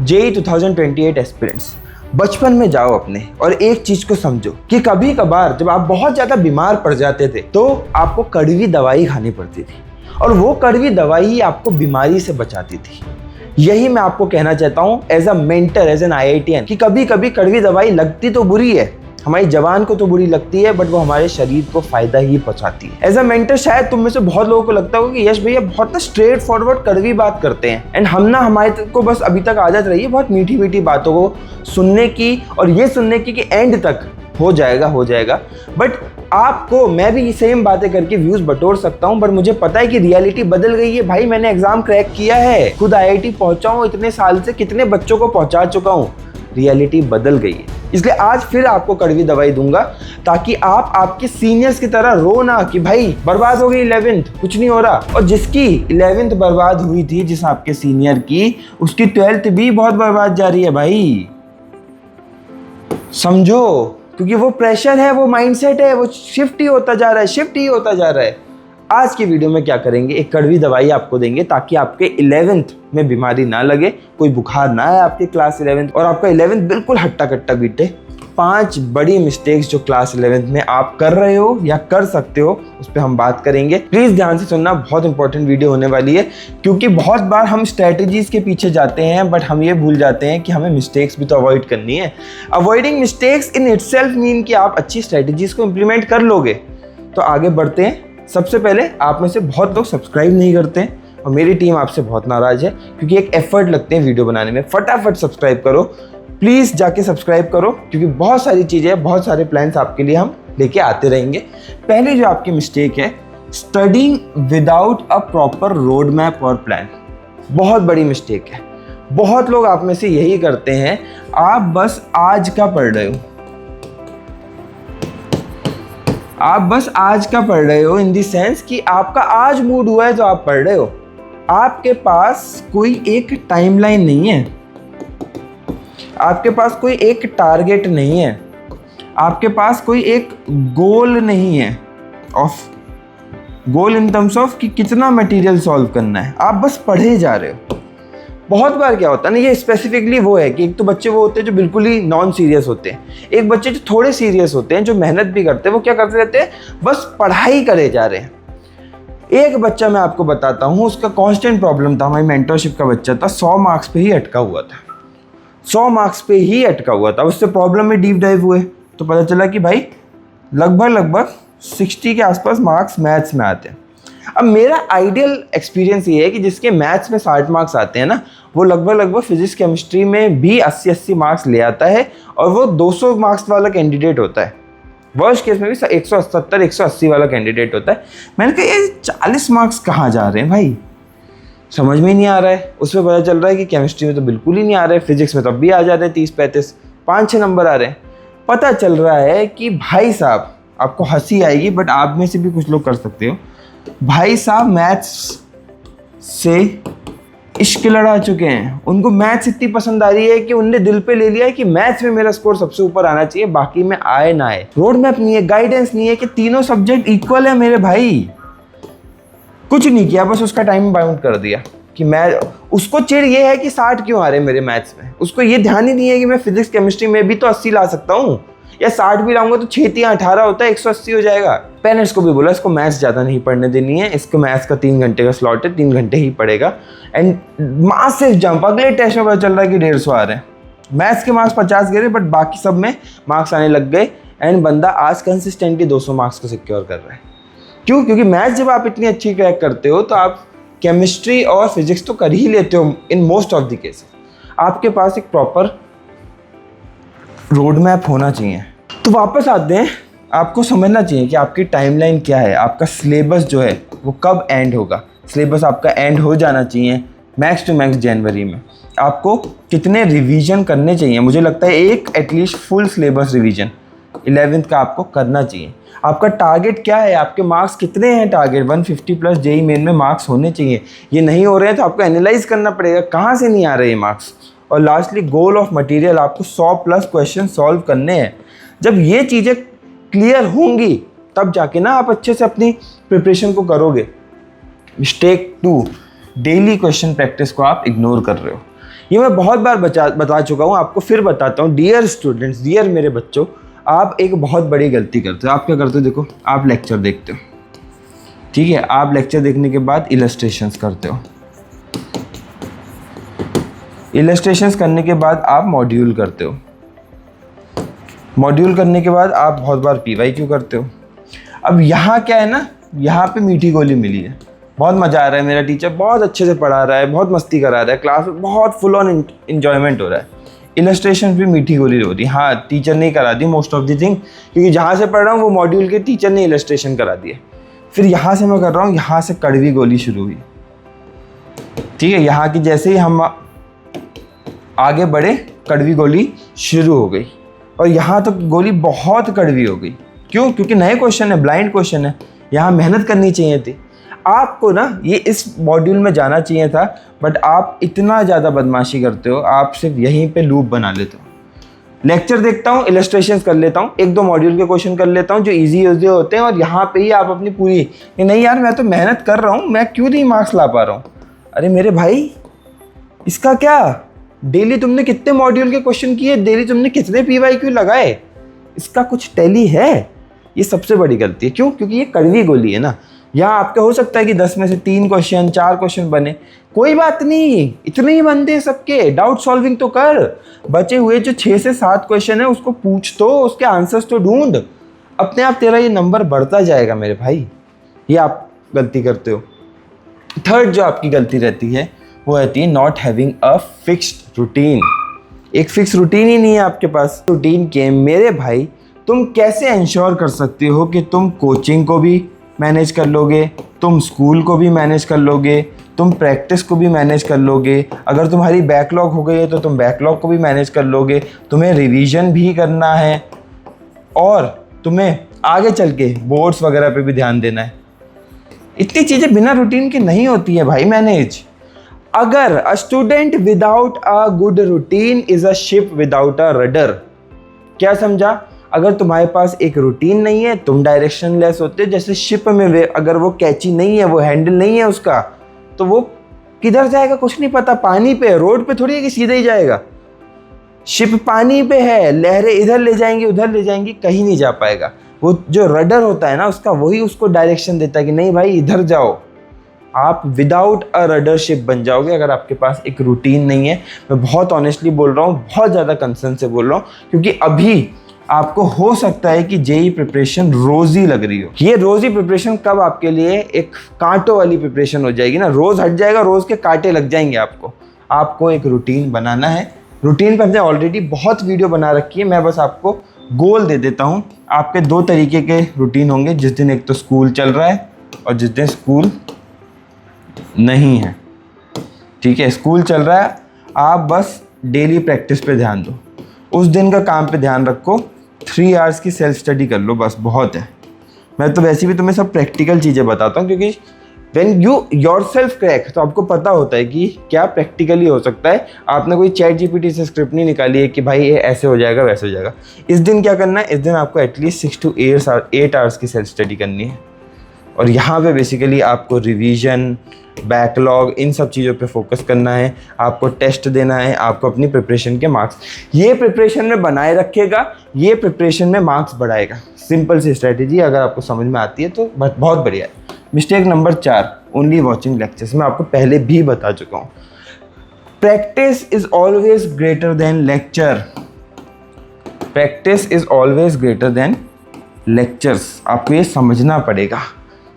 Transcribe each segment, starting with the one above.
JEE 2028 aspirants, बचपन में जाओ अपने और एक चीज को समझो कि कभी कभार जब आप बहुत ज्यादा बीमार पड़ जाते थे तो आपको कड़वी दवाई खानी पड़ती थी और वो कड़वी दवाई ही आपको बीमारी से बचाती थी। यही मैं आपको कहना चाहता हूँ as a mentor, as an IITian, कि कभी कभी कड़वी दवाई लगती तो बुरी है, हमारी जवान को तो बुरी लगती है, बट वो हमारे शरीर को फायदा ही पहुंचाती है। एज अ मेंटर शायद तुम में से बहुत लोगों को लगता होगा कि यश भैया बहुत ना स्ट्रेट फॉरवर्ड कड़वी बात करते हैं, एंड हम ना हमारे को बस अभी तक आदत रही है बहुत मीठी मीठी बातों को सुनने की और ये सुनने की कि एंड तक हो जाएगा। बट आपको मैं भी सेम बातें करके व्यूज बटोर सकता हूं, बट मुझे पता है कि रियलिटी बदल गई है भाई। मैंने एग्जाम क्रैक किया है, खुद IIT पहुंचा हूं, इतने साल से कितने बच्चों को पहुंचा चुका हूं, रियलिटी बदल गई है। इसलिए आज फिर आपको कड़वी दवाई दूंगा ताकि आप आपके सीनियर्स की तरह रो ना कि भाई बर्बाद हो गई 11th, कुछ नहीं हो रहा। और जिसकी 11th बर्बाद हुई थी, जिस आपके सीनियर की, उसकी 12th भी बहुत बर्बाद जा रही है भाई, समझो। क्योंकि वो प्रेशर है, वो माइंडसेट है, वो शिफ्ट ही होता जा रहा है। आज की वीडियो में क्या करेंगे, एक कड़वी दवाई आपको देंगे ताकि आपके 11th में बीमारी ना लगे, कोई बुखार ना आए आपके क्लास 11th और आपका 11th बिल्कुल हट्टा कट्टा बीते। 5 बड़ी मिस्टेक्स जो क्लास 11th में आप कर रहे हो या कर सकते हो, उस पर हम बात करेंगे। प्लीज ध्यान से सुनना, बहुत इंपॉर्टेंट वीडियो होने वाली है, क्योंकि बहुत बार हम स्ट्रेटेजीज के पीछे जाते हैं बट हम ये भूल जाते हैं कि हमें मिस्टेक्स भी तो अवॉइड करनी है। Avoiding mistakes in itself mean कि आप अच्छी स्ट्रेटेजीज को इंप्लीमेंट कर लोगे। तो आगे बढ़ते हैं। सबसे पहले, आप में से बहुत लोग सब्सक्राइब नहीं करते हैं और मेरी टीम आपसे बहुत नाराज है क्योंकि एक एफर्ट लगते हैं वीडियो बनाने में। फटाफट सब्सक्राइब करो, प्लीज जाके सब्सक्राइब करो, क्योंकि बहुत सारी चीजें, बहुत सारे प्लान्स आपके लिए हम लेके आते रहेंगे। पहली जो आपकी मिस्टेक है, studying without a proper road map और प्लान, बहुत बड़ी मिस्टेक है। बहुत लोग आप में से यही करते हैं, आप बस आज का पढ़ रहे हो, इन द सेंस कि आपका आज मूड हुआ है तो आप पढ़ रहे हो। आपके पास कोई एक टाइमलाइन नहीं है, आपके पास कोई एक टारगेट नहीं है, आपके पास कोई एक गोल नहीं है, गोल इन टर्म्स ऑफ कि कितना मटेरियल सॉल्व करना है, आप बस पढ़े जा रहे हो। बहुत बार क्या होता है ना, ये स्पेसिफिकली वो है कि एक तो बच्चे वो होते हैं जो बिल्कुल ही नॉन सीरियस होते हैं, एक बच्चे जो थोड़े सीरियस होते हैं, जो मेहनत भी करते हैं, वो क्या करते रहते हैं, बस पढ़ाई करे जा रहे हैं। एक बच्चा मैं आपको बताता हूँ, उसका कांस्टेंट प्रॉब्लम था, हमारी मेंटरशिप का बच्चा था, 100 मार्क्स पे ही अटका हुआ था, 100 मार्क्स पे ही अटका हुआ था। उससे प्रॉब्लम में डीप डाइव हुए तो पता चला कि भाई लगभग 60 के आसपास मार्क्स मैथ्स में आते हैं। अब मेरा आइडियल एक्सपीरियंस ये है कि जिसके मैथ्स में 60 मार्क्स आते हैं ना, वो लगभग फिजिक्स केमिस्ट्री में भी 80-80 मार्क्स ले आता है और वो 200 मार्क्स वाला कैंडिडेट होता है। वर्स्ट केस में भी 170-180 वाला कैंडिडेट होता है। मैंने कहा ये 40 मार्क्स कहाँ जा रहे हैं भाई, समझ में ही नहीं आ रहा है। उसमें पता चल रहा है कि केमिस्ट्री में तो बिल्कुल ही नहीं आ रहे, फिजिक्स में तब भी आ जाते हैं 30-35, 5-6 नंबर आ रहे हैं। पता चल रहा है कि भाई साहब, आपको हंसी आएगी बट आप में से भी कुछ लोग कर सकते हो, भाई साहब मैथ्स से इश्क लड़ा चुके हैं। उनको मैथ्स इतनी पसंद आ रही है कि उनने दिल पे ले लिया है कि मैथ्स में मेरा स्कोर सबसे ऊपर आना चाहिए, बाकी में आए ना आए। रोड मैप नहीं है, गाइडेंस नहीं है कि तीनों सब्जेक्ट इक्वल है मेरे भाई। कुछ नहीं किया, बस उसका टाइम बाउंड कर दिया कि मैं, उसको चिढ़ ये है कि 60 क्यों आ रहे हैं मेरे मैथ्स में, उसको ये ध्यान ही नहीं है कि मैं फिजिक्स केमिस्ट्री में भी तो 80 ला सकता हूँ, या 60 भी लाऊंगा तो 6-18 होता है, 180 हो जाएगा। पेरेंट्स को भी बोला इसको मैथ्स ज़्यादा नहीं पढ़ने देनी है, इसको मैथ्स का 3 घंटे का स्लॉट है, 3 घंटे ही पढ़ेगा। एंड मासिव जंप, अगले टेस्ट में पता चल रहा है कि 150 आ रहे हैं। मैथ्स के मार्क्स 50 गिरे बट बाकी सब में मार्क्स आने लग गए, एंड बंदा आज कंसिस्टेंटली 200 मार्क्स को सिक्योर कर रहा है। क्यों? क्योंकि मैथ्स जब आप इतनी अच्छी क्रैक करते हो तो आप केमिस्ट्री और फिजिक्स तो कर ही लेते हो in most of the cases. आपके पास एक प्रॉपर रोड मैप होना चाहिए। तो वापस आते हैं, आपको समझना चाहिए कि आपकी टाइमलाइन क्या है, आपका सिलेबस जो है वो कब एंड होगा। सिलेबस आपका एंड हो जाना चाहिए मैक्स टू मैक्स जनवरी में। आपको कितने रिवीजन करने चाहिए? मुझे लगता है एक at least full syllabus revision 11th का आपको करना चाहिए। आपका टारगेट क्या है, आपके मार्क्स कितने हैं? टारगेट 150 प्लस जेईई मेन में मार्क्स होने चाहिए। ये नहीं हो रहे हैं तो आपको एनालाइज करना पड़ेगा कहाँ से नहीं आ रहे ये मार्क्स। और लास्टली गोल ऑफ मटेरियल, आपको 100 प्लस क्वेश्चन सॉल्व करने हैं। जब ये चीज़ें क्लियर होंगी तब जाके ना आप अच्छे से अपनी प्रिपरेशन को करोगे। मिस्टेक 2, डेली क्वेश्चन प्रैक्टिस को आप इग्नोर कर रहे हो। ये मैं बहुत बार बता चुका हूँ, आपको फिर बताता हूँ। डियर स्टूडेंट्स, डियर मेरे बच्चों, आप एक बहुत बड़ी गलती करते हो। आप क्या करते हो? देखो, आप लेक्चर देखते हो, ठीक है, आप लेक्चर देखने के बाद इलस्ट्रेशंस करते हो, इलस्ट्रेशंस करने के बाद आप मॉड्यूल करते हो, मॉड्यूल करने के बाद आप बहुत बार PYQ करते हो। अब यहाँ क्या है ना, यहाँ पे मीठी गोली मिली है, बहुत मज़ा आ रहा है, मेरा टीचर बहुत अच्छे से पढ़ा रहा है, बहुत मस्ती करा रहा है, क्लास में बहुत फुल ऑन इन्जॉयमेंट हो रहा है, इलस्ट्रेशन भी मीठी गोली हो रही है। हाँ, टीचर ने करा the most of the thing, क्योंकि जहाँ से पढ़ रहा हूँ वो मॉड्यूल के टीचर ने इलस्ट्रेशन करा दिए। फिर यहाँ से मैं कर रहा हूँ, यहाँ से कड़वी गोली शुरू हुई, ठीक है, यहाँ की जैसे ही हम आगे बढ़े कड़वी गोली शुरू हो गई, और यहाँ तक गोली बहुत कड़वी हो गई। क्यों? क्योंकि नए क्वेश्चन है, ब्लाइंड क्वेश्चन है, यहाँ मेहनत करनी चाहिए थी आपको ना, ये इस मॉड्यूल में जाना चाहिए था, बट आप इतना ज़्यादा बदमाशी करते हो, आप सिर्फ यहीं पे लूप बना लेते हो। लेक्चर देखता हूँ, इलस्ट्रेशंस कर लेता हूँ, एक दो मॉड्यूल के क्वेश्चन कर लेता हूँ जो इजी होते हैं, और यहाँ पे ही आप अपनी पूरी, नहीं यार मैं तो मेहनत कर रहा हूँ, मैं क्यों नहीं मार्क्स ला पा रहा हूँ। अरे मेरे भाई, इसका क्या, डेली तुमने कितने मॉड्यूल के क्वेश्चन किए, डेली तुमने कितने PYQ लगाए, इसका कुछ टैली है? ये सबसे बड़ी गलती है। क्यों? क्योंकि ये कड़वी गोली है ना। यहाँ आपका हो सकता है कि 10 में से 3 क्वेश्चन 4 क्वेश्चन बने, कोई बात नहीं, इतने ही बनते हैं सबके, डाउट सॉल्विंग तो कर। बचे हुए जो 6 से 7 क्वेश्चन है उसको पूछ तो, उसके आंसर्स तो ढूंढ, अपने आप तेरा ये नंबर बढ़ता जाएगा मेरे भाई। ये आप गलती करते हो। थर्ड जो आपकी गलती रहती है वो रहती है not having a fixed routine. एक फिक्स रूटीन ही नहीं है आपके पास। रूटीन के मेरे भाई, तुम कैसे इंश्योर कर सकते हो कि तुम कोचिंग को भी मैनेज कर लोगे, तुम स्कूल को भी मैनेज कर लोगे, तुम प्रैक्टिस को भी मैनेज कर लोगे, अगर तुम्हारी बैकलॉग हो गई है तो तुम बैकलॉग को भी मैनेज कर लोगे, तुम्हें रिवीजन भी करना है, और तुम्हें आगे चल के बोर्ड्स वगैरह पे भी ध्यान देना है। इतनी चीज़ें बिना रूटीन के नहीं होती है भाई मैनेज। अगर a student without a good routine is a ship without a rudder. क्या समझा? अगर तुम्हारे पास एक रूटीन नहीं है, तुम डायरेक्शनलेस होते, जैसे शिप में अगर वो कैची नहीं है, वो हैंडल नहीं है उसका, तो वो किधर जाएगा कुछ नहीं पता। पानी पे, रोड पे थोड़ी है कि सीधे ही जाएगा। शिप पानी पे है, लहरें इधर ले जाएंगी उधर ले जाएंगी, कहीं नहीं जा पाएगा। वो जो रडर होता है ना उसका, वही उसको डायरेक्शन देता है कि नहीं भाई इधर जाओ। आप विदाउट अ रडर शिप बन जाओगे अगर आपके पास एक रूटीन नहीं है। मैं बहुत ऑनेस्टली बोल रहा हूँ, बहुत ज़्यादा कंसर्न से बोल रहा हूँ, क्योंकि अभी आपको हो सकता है कि जेई प्रिपरेशन रोज़ी लग रही हो। ये रोज़ी प्रिपरेशन कब आपके लिए एक कांटों वाली प्रिपरेशन हो जाएगी ना, रोज़ हट जाएगा, रोज़ के कांटे लग जाएंगे आपको। आपको एक रूटीन बनाना है। रूटीन पर हमने ऑलरेडी बहुत वीडियो बना रखी है, मैं बस आपको गोल दे देता हूँ। आपके 2 तरीके के रूटीन होंगे, जिस दिन एक तो स्कूल चल रहा है और जिस दिन स्कूल नहीं है। ठीक है, स्कूल चल रहा है, आप बस डेली प्रैक्टिस पे ध्यान दो, उस दिन का काम पे ध्यान रखो, 3 आवर्स की सेल्फ स्टडी कर लो, बस बहुत है। मैं तो वैसे भी तुम्हें सब प्रैक्टिकल चीज़ें बताता हूँ, क्योंकि व्हेन यू योरसेल्फ क्रैक, तो आपको पता होता है कि क्या प्रैक्टिकली हो सकता है। आपने कोई चैट जीपीटी से स्क्रिप्ट नहीं निकाली है कि भाई ये ऐसे हो जाएगा वैसे हो जाएगा। इस दिन क्या करना है, इस दिन आपको एटलीस्ट 6 to 8 आवर्स की सेल्फ स्टडी करनी है, और यहाँ पे बेसिकली आपको रिवीजन, बैकलॉग, इन सब चीज़ों पे फोकस करना है। आपको टेस्ट देना है, आपको अपनी प्रिपरेशन के मार्क्स, ये प्रिपरेशन में बनाए रखेगा, ये प्रिपरेशन में मार्क्स बढ़ाएगा। सिंपल सी स्ट्रेटेजी, अगर आपको समझ में आती है तो बहुत बढ़िया है। Mistake number 4, only watching lectures. मैं आपको पहले भी बता चुका हूँ, practice is always greater than lecture. Practice is always greater than lectures. आपको ये समझना पड़ेगा।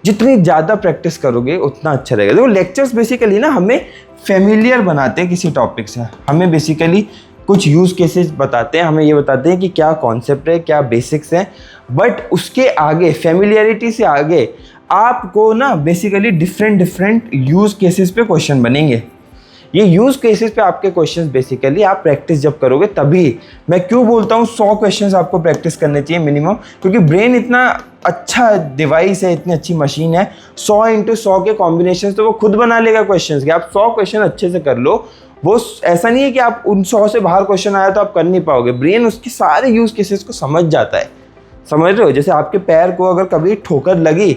जितनी ज़्यादा प्रैक्टिस करोगे उतना अच्छा रहेगा। देखो, लेक्चर्स बेसिकली ना हमें फेमिलियर बनाते हैं किसी टॉपिक से, हमें बेसिकली कुछ यूज़ केसेस बताते हैं, हमें ये बताते हैं कि क्या कॉन्सेप्ट है, क्या बेसिक्स हैं, बट उसके आगे, फेमिलियरिटी से आगे आपको ना बेसिकली डिफरेंट यूज़ केसेस पे क्वेश्चन बनेंगे। ये यूज़ केसेस पे आपके क्वेश्चंस बेसिकली आप प्रैक्टिस जब करोगे तभी। मैं क्यों बोलता हूँ 100 क्वेश्चंस आपको प्रैक्टिस करने चाहिए मिनिमम, क्योंकि ब्रेन इतना अच्छा डिवाइस है, इतनी अच्छी मशीन है, 100 × 100 के कॉम्बिनेशन तो वो खुद बना लेगा क्वेश्चंस के। आप 100 क्वेश्चन अच्छे से कर लो, वो ऐसा नहीं है कि आप उन 100 से बाहर क्वेश्चन आया तो आप कर नहीं पाओगे। ब्रेन उसके सारे यूज़ केसेस को समझ जाता है, समझ रहे हो? जैसे आपके पैर को अगर कभी ठोकर लगी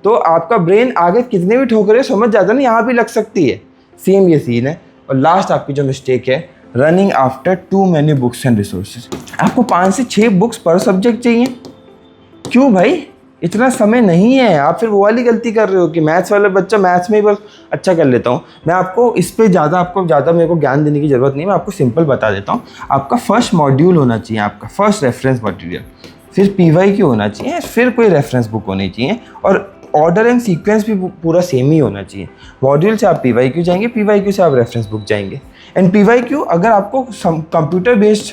तो आपका ब्रेन आगे कितने भी ठोकरें समझ जाता है ना, यहाँ भी लग सकती है। सेम ये सीन है, और लास्ट आपकी जो मिस्टेक है, running after two many books and resources. आपको 5 से 6 बुक्स पर सब्जेक्ट चाहिए। क्यों भाई, इतना समय नहीं है। आप फिर वो वाली गलती कर रहे हो कि मैथ्स वाला बच्चा मैथ्स में ही बस अच्छा कर लेता हूँ। मैं आपको इस पे आपको ज़्यादा मेरे को ज्ञान देने की ज़रूरत नहीं, मैं आपको सिंपल बता देता हूँ। आपका फर्स्ट मॉड्यूल होना चाहिए, आपका फर्स्ट रेफरेंस मटेरियल, फिर PYQ होना चाहिए, फिर कोई रेफरेंस बुक होनी चाहिए, और ऑर्डर एंड सीक्वेंस भी पूरा सेम ही होना चाहिए। मॉड्यूल से आप PYQ जाएंगे, PYQ से आप रेफरेंस बुक जाएंगे। एंड PYQ अगर आपको कंप्यूटर बेस्ड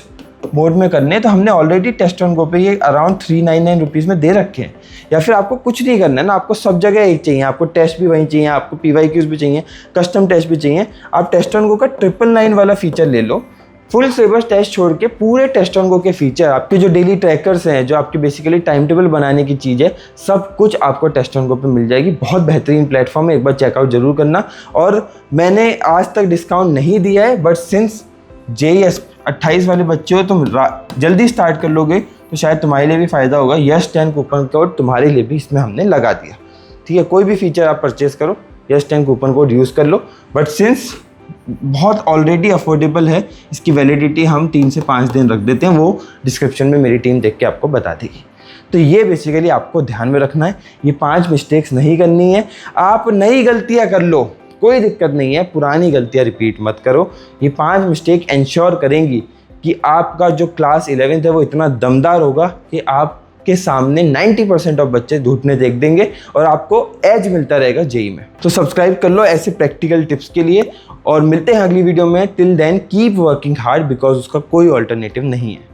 मोड में करने हैं तो हमने ऑलरेडी टेस्ट ऑन गो पे ये अराउंड 399 रुपीज़ में दे रखे हैं। या फिर आपको कुछ नहीं करना है ना, आपको सब जगह एक चाहिए, आपको टेस्ट भी वहीं चाहिए, आपको PYQs भी चाहिए, कस्टम टेस्ट भी चाहिए, आप टेस्ट ऑन गो का 999 वाला फीचर ले लो। फुल सिलेबस टेस्ट छोड़ के पूरे टेस्ट ऑन गो के फीचर, आपके जो डेली ट्रैकर्स हैं, जो आपके बेसिकली टाइम टेबल बनाने की चीज़ है, सब कुछ आपको टेस्ट ऑन गो पे मिल जाएगी। बहुत बेहतरीन प्लेटफॉर्म है, एक बार चेकआउट जरूर करना। और मैंने आज तक डिस्काउंट नहीं दिया है, बट सिंस JEE 28 वाले बच्चे हो, तुम जल्दी स्टार्ट कर लोगे तो शायद तुम्हारे लिए भी फ़ायदा होगा। यस 10 कूपन कोड तुम्हारे लिए भी इसमें हमने लगा दिया। ठीक है, कोई भी फीचर आप परचेज करो, यस 10 कूपन कोड यूज़ कर लो। बट सिंस बहुत ऑलरेडी अफोर्डेबल है, इसकी वैलिडिटी हम 3 से 5 दिन रख देते हैं, वो डिस्क्रिप्शन में मेरी टीम देख के आपको बता देगी। तो ये बेसिकली आपको ध्यान में रखना है, ये 5 मिस्टेक्स नहीं करनी है। आप नई गलतियाँ कर लो, कोई दिक्कत नहीं है, पुरानी गलतियाँ रिपीट मत करो। ये 5 मिस्टेक इंश्योर करेंगी कि आपका जो क्लास 11th है वो इतना दमदार होगा कि आपके सामने 90% ऑफ बच्चे घुटने देख देंगे और आपको एज मिलता रहेगा JEE में। तो सब्सक्राइब कर लो ऐसे प्रैक्टिकल टिप्स के लिए, और मिलते हैं अगली वीडियो में। Till then keep working hard, because उसका कोई ऑल्टरनेटिव नहीं है।